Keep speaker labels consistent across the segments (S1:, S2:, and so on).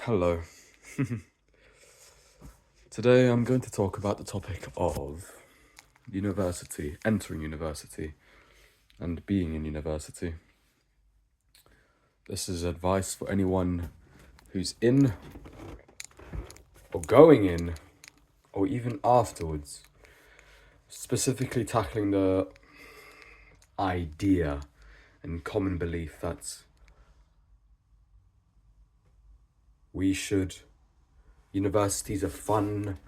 S1: Hello. Today I'm going to talk about the topic of university, entering university, and being in university. This is advice for anyone who's in, or going in, or even afterwards. Specifically tackling the idea and common belief that university is a fun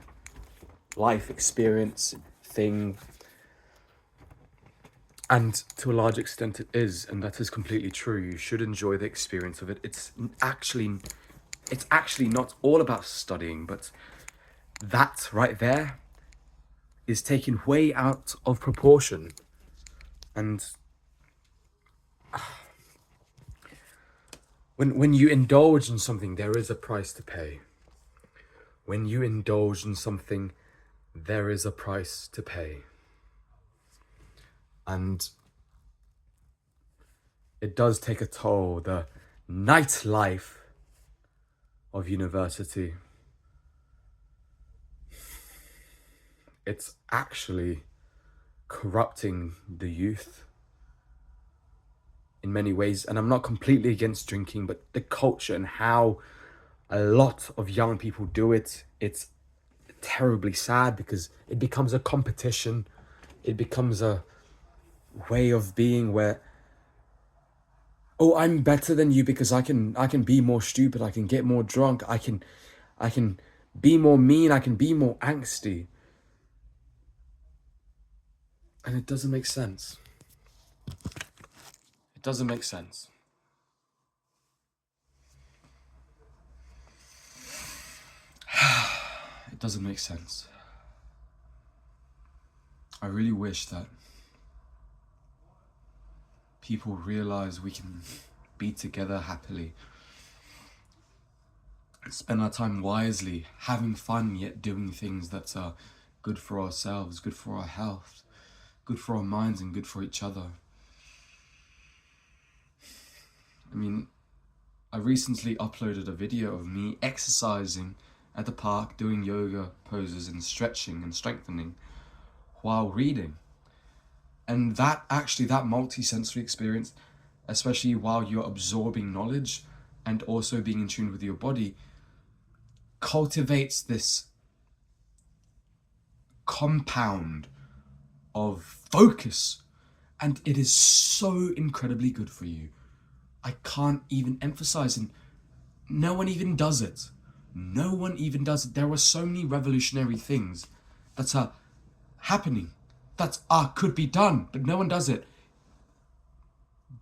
S1: life experience thing. And to a large extent it is, and that is completely true. You should enjoy the experience of it. It's actually not all about studying, but that right there is taken way out of proportion. And when you indulge in something, there is a price to pay. When you indulge in something, there is a price to pay. And it does take a toll. The nightlife of university, it's actually corrupting the youth in many ways. And I'm not completely against drinking, but the culture and how a lot of young people do it, it's terribly sad because it becomes a competition. It becomes a way of being where, oh, I'm better than you because I can be more stupid, I can get more drunk, I can be more mean, I can be more angsty. And it doesn't make sense. It doesn't make sense. It doesn't make sense. I really wish that people realize we can be together happily, spend our time wisely, having fun, yet doing things that are good for ourselves, good for our health, good for our minds, and good for each other. I mean, I recently uploaded a video of me exercising at the park, doing yoga poses and stretching and strengthening while reading. And that multi-sensory experience, especially while you're absorbing knowledge and also being in tune with your body, cultivates this compound of focus, and it is so incredibly good for you. I can't even emphasize, and no one even does it. No one even does it. There are so many revolutionary things that are happening that could be done, but no one does it.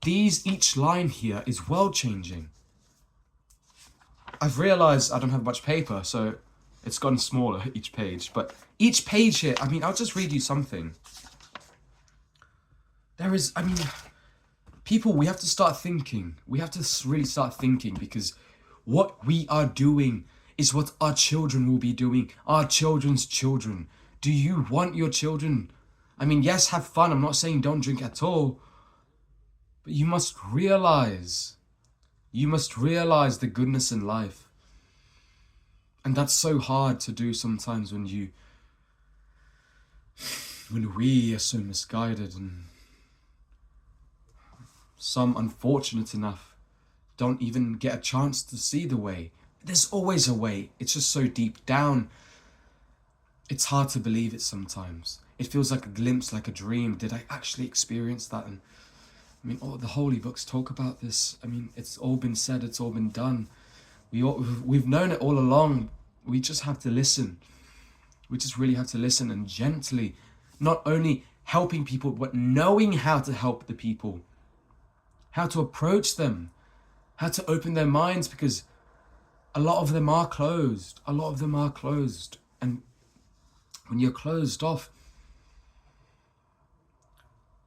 S1: Each line here is world changing. I've realized I don't have much paper, so it's gotten smaller each page, but each page here, I'll just read you something. People, we have to start thinking. We have to really start thinking, because what we are doing is what our children will be doing, our children's children. Do you want your children? Yes, have fun. I'm not saying don't drink at all, but you must realize the goodness in life. And that's so hard to do sometimes when we are so misguided, and some, unfortunate enough, don't even get a chance to see the way. There's always a way. It's just so deep down. It's hard to believe it sometimes. It feels like a glimpse, like a dream. Did I actually experience that? And all the holy books talk about this. It's all been said, it's all been done. We've known it all along. We just have to listen. We just really have to listen, and gently, not only helping people, but knowing how to help the people, how to approach them, how to open their minds, because a lot of them are closed. And when you're closed off,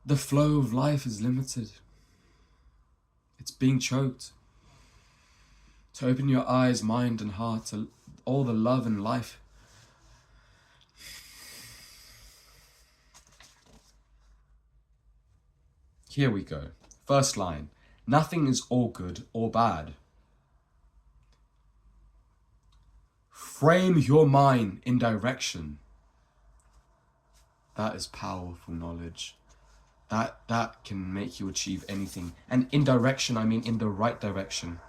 S1: the flow of life is limited. It's being choked. To open your eyes, mind, and heart to all the love and life. Here we go. First line. Nothing is all good or bad. frame your mind in direction. That is powerful knowledge. That can make you achieve anything. And in direction, I mean in the right direction.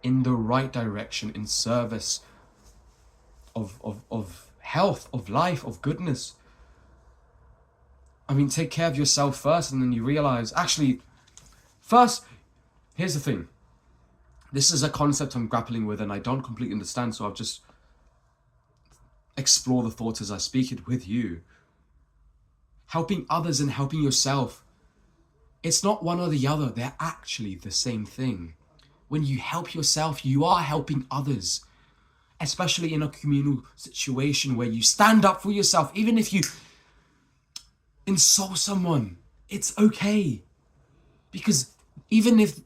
S1: In the right direction, in service of health, of life, of goodness. I mean, take care of yourself first, and then you realize, actually, first, here's the thing. This is a concept I'm grappling with and I don't completely understand, so I'll just explore the thoughts as I speak it with you. Helping others and helping yourself, it's not one or the other, they're actually the same thing. When you help yourself, you are helping others, especially in a communal situation where you stand up for yourself. Even if you insult someone, it's okay. Because even if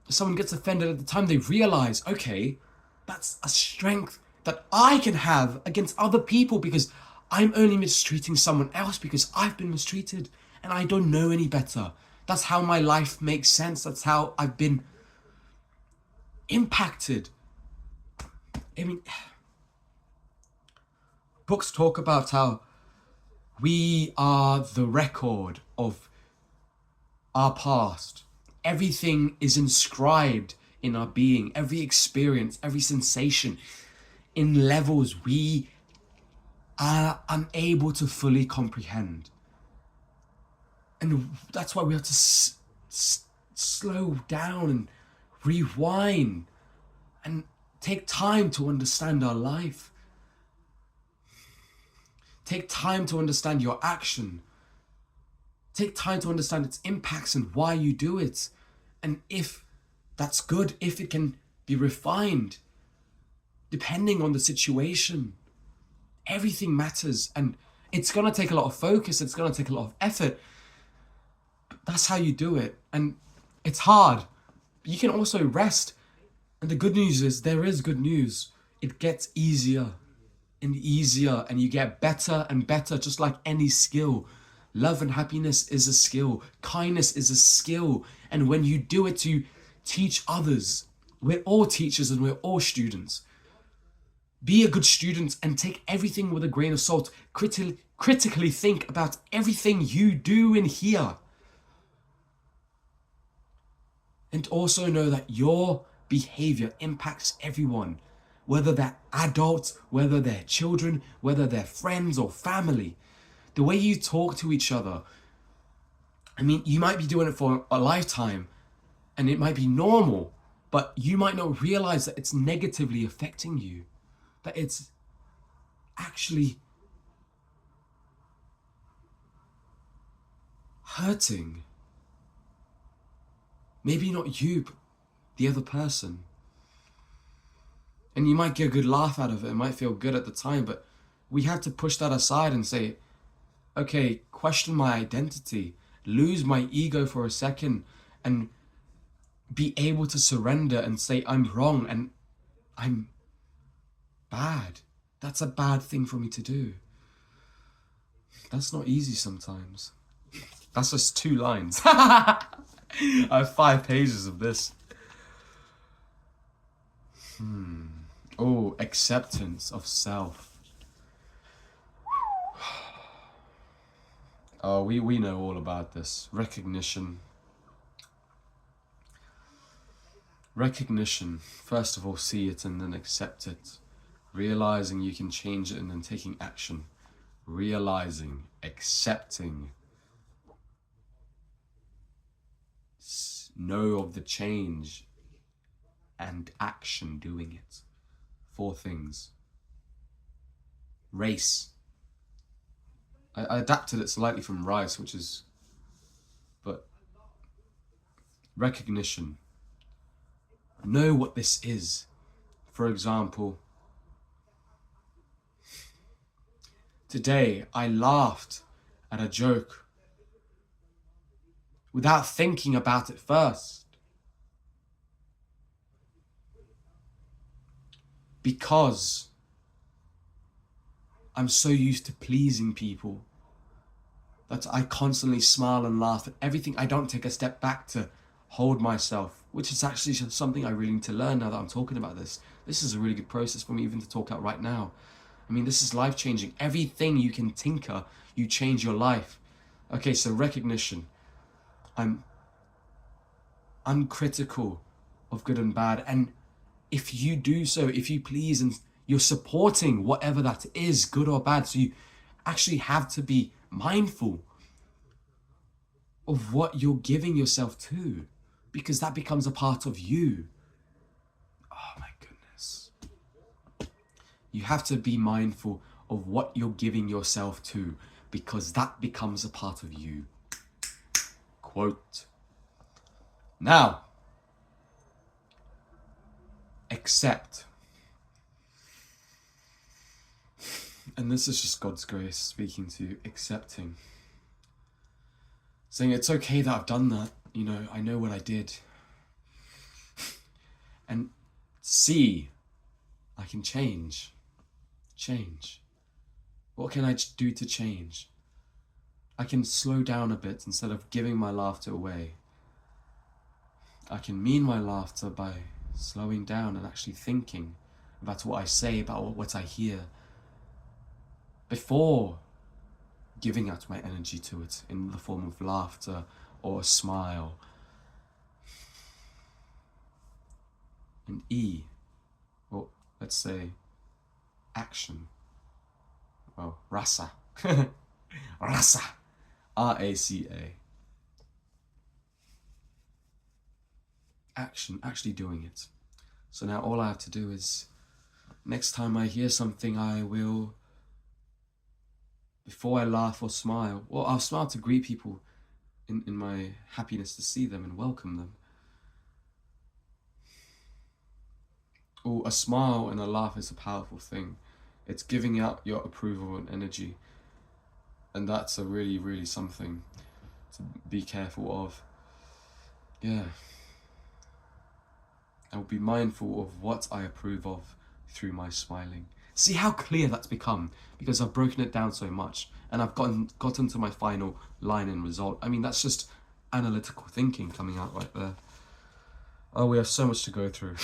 S1: someone gets offended at the time, they realize, okay, that's a strength that I can have against other people, because I'm only mistreating someone else because I've been mistreated and I don't know any better. That's how my life makes sense. That's how I've been impacted. I mean, books talk about how we are the record of our past. Everything is inscribed in our being, every experience, every sensation, in levels we are unable to fully comprehend. And that's why we have to slow down and rewind and take time to understand our life. Take time to understand your action. Take time to understand its impacts and why you do it. And if that's good, if it can be refined, depending on the situation. Everything matters, and it's going to take a lot of focus, it's going to take a lot of effort. But that's how you do it, and it's hard. But you can also rest, and the good news is there is good news. It gets easier and easier, and you get better and better, just like any skill. Love and happiness is a skill. Kindness is a skill, and when you do it to teach others, we're all teachers and we're all students. Be a good student and take everything with a grain of salt. Critically think about everything you do in here. And also know that your behavior impacts everyone, whether they're adults, whether they're children, whether they're friends or family. The way you talk to each other, I mean, you might be doing it for a lifetime and it might be normal, but you might not realize that it's negatively affecting you. That it's actually hurting. Maybe not you, but the other person. And you might get a good laugh out of it. It might feel good at the time, but we have to push that aside and say, okay, question my identity, lose my ego for a second, and be able to surrender and say, I'm wrong and I'm bad. That's a bad thing for me to do. That's not easy sometimes. That's just 2 lines. I have 5 pages of this. Oh, acceptance of self. Oh, we know all about this. Recognition. Recognition. First of all, see it and then accept it. Realizing you can change it and then taking action. Realizing, accepting. Know of the change and action doing it. 4 things. Race. I adapted it slightly from rice, which is, but recognition. Know what this is. For example, today I laughed at a joke without thinking about it first. Because I'm so used to pleasing people that I constantly smile and laugh at everything. I don't take a step back to hold myself which is actually something I really need to learn now that I'm talking about this. This is a really good process for me even to talk out right now. I mean, this is life-changing. Everything you can tinker, you change your life. Okay, so recognition. I'm uncritical of good and bad. And if you do so, if you please, and you're supporting whatever that is, good or bad, so you actually have to be mindful of what you're giving yourself to, because that becomes a part of you. Oh my goodness. You have to be mindful of what you're giving yourself to, because that becomes a part of you. Quote. Now, accept. And this is just God's grace speaking to you, accepting. Saying it's okay that I've done that, you know, I know what I did. And see, I can change. Change. What can I do to change? I can slow down a bit instead of giving my laughter away. I can mean my laughter by slowing down and actually thinking about what I say, about what I hear, before giving out my energy to it in the form of laughter or a smile. And E, well, let's say action. Well, rasa. Rasa. R-A-C-A. Action, actually doing it. So now all I have to do is, next time I hear something, I will, before I laugh or smile, well, I'll smile to greet people in my happiness to see them and welcome them. Oh, a smile and a laugh is a powerful thing. It's giving out your approval and energy. And that's a really, really something to be careful of. Yeah. I will be mindful of what I approve of through my smiling. See how clear that's become, because I've broken it down so much and I've gotten to my final line and result. I mean, that's just analytical thinking coming out right there. Oh, we have so much to go through.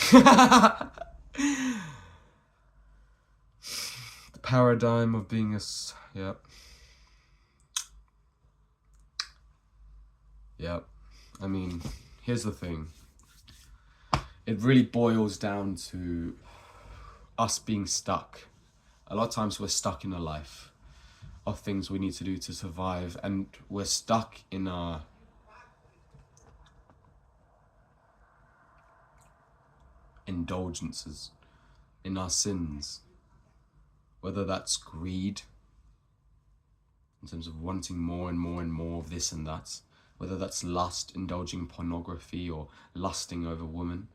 S1: The paradigm of being yeah. Yeah. I mean, here's the thing. It really boils down to us being stuck. A lot of times we're stuck in a life of things we need to do to survive, and we're stuck in our indulgences, in our sins, whether that's greed, in terms of wanting more and more and more of this and that, whether that's lust, indulging pornography or lusting over women,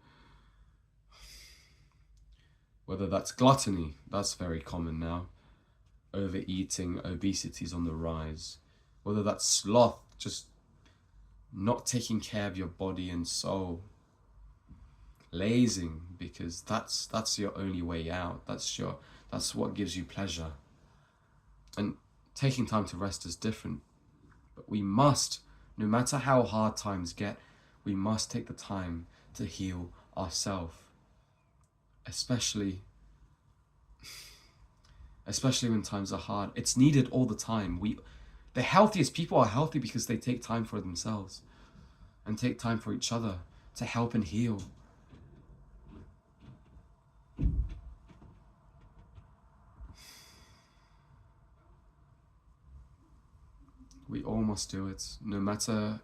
S1: whether that's gluttony, that's very common now, overeating, obesity's on the rise, whether that's sloth, just not taking care of your body and soul, lazing because that's your only way out, that's what gives you pleasure. And taking time to rest is different, but we must, no matter how hard times get, we must take the time to heal ourselves, especially when times are hard. It's needed all the time. The healthiest people are healthy because they take time for themselves and take time for each other to help and heal. We all must do it, no matter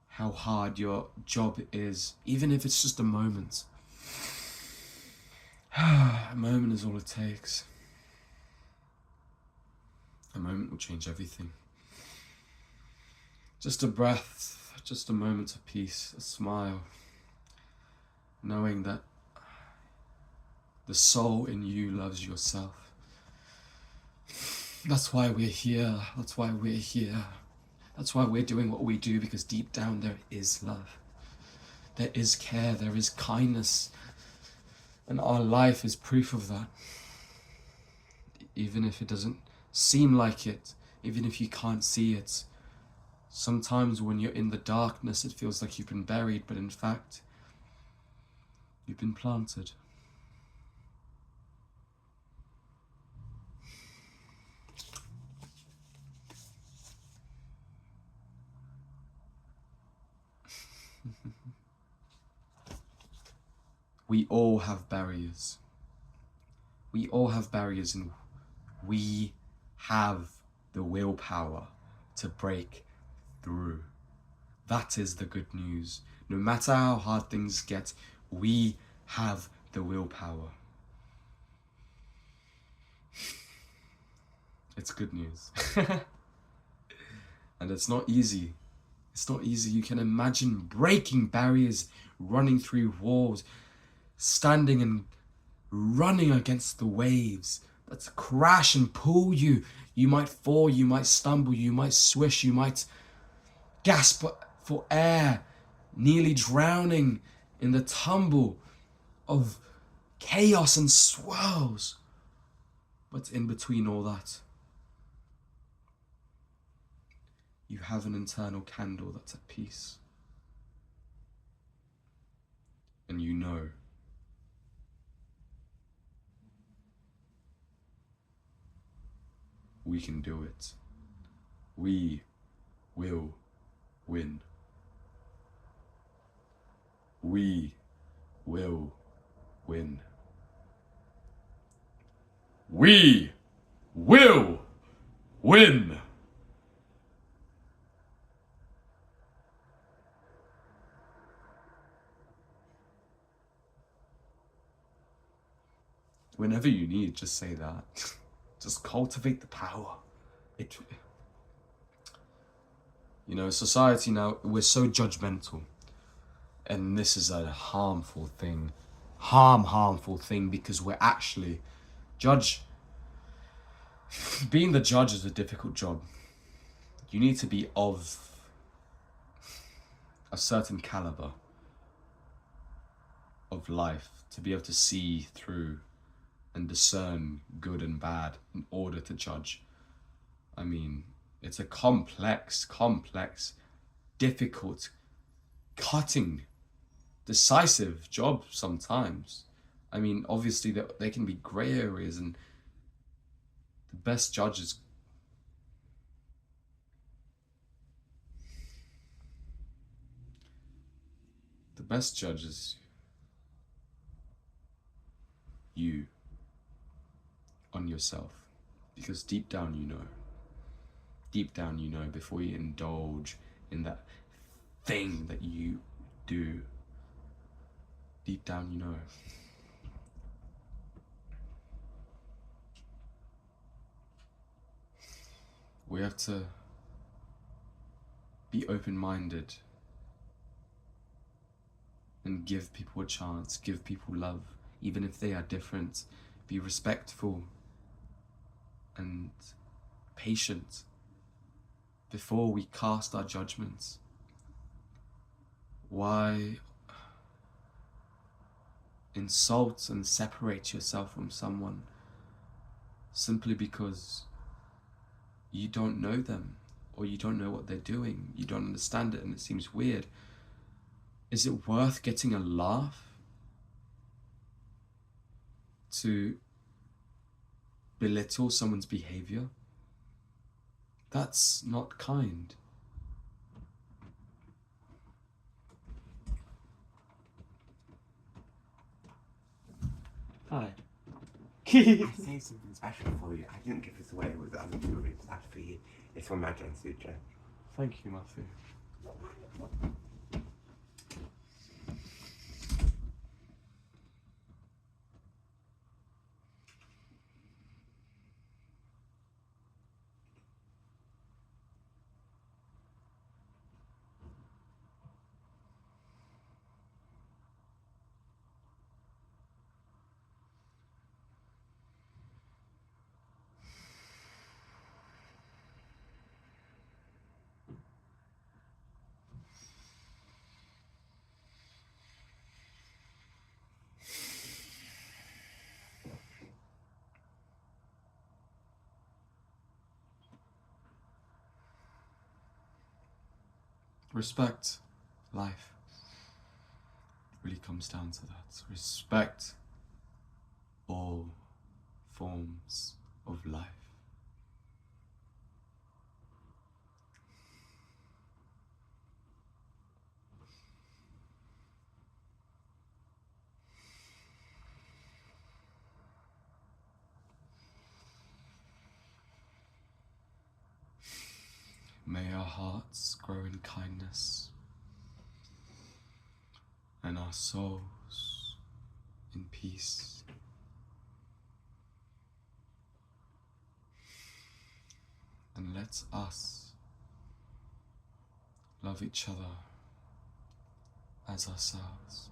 S1: how hard your job is, even if it's just a moment. A moment is all it takes. A moment will change everything. Just a breath, just a moment of peace, a smile, knowing that the soul in you loves yourself. That's why we're here. That's why we're here. That's why we're doing what we do, because deep down there is love. There is care, there is kindness. And our life is proof of that. Even if it doesn't seem like it, even if you can't see it. Sometimes when you're in the darkness, it feels like you've been buried, but in fact, You've been planted. We all have barriers. We all have barriers, and we have the willpower to break through. That is the good news. No matter how hard things get, we have the willpower. It's good news. And it's not easy. It's not easy. You can imagine breaking barriers, running through walls, standing and running against the waves that crash and pull you. You might fall, you might stumble, you might swish, you might gasp for air, nearly drowning in the tumble of chaos and swirls. But in between all that, you have an internal candle that's at peace. And you know we can do it. We will win. We will win. We will win. Whenever you need, just say that. Just cultivate the power. Society now, we're so judgmental. And this is a harmful thing. Harmful thing, because we're actually being the judge is a difficult job. You need to be of a certain caliber of life to be able to see through and discern good and bad in order to judge. I mean, it's a complex, difficult, cutting, decisive job sometimes. I mean, obviously there can be grey areas, and the best judges you on yourself, because deep down you know before you indulge in that thing that you do. Deep down you know. We have to be open-minded and give people a chance, give people love, even if they are different. Be respectful and patient before we cast our judgments. Why insult and separate yourself from someone simply because you don't know them, or you don't know what they're doing, you don't understand it, and it seems weird? Is it worth getting a laugh to belittle someone's behavior? That's not kind. Hi.
S2: I saved something special for you. I didn't give this away with other jewelry. It's actually for you. It's from Majan Sutra.
S1: Thank you, Matthew. Respect life. really comes down to that. Respect all forms of life. May our hearts grow in kindness and our souls in peace. And let us love each other as ourselves.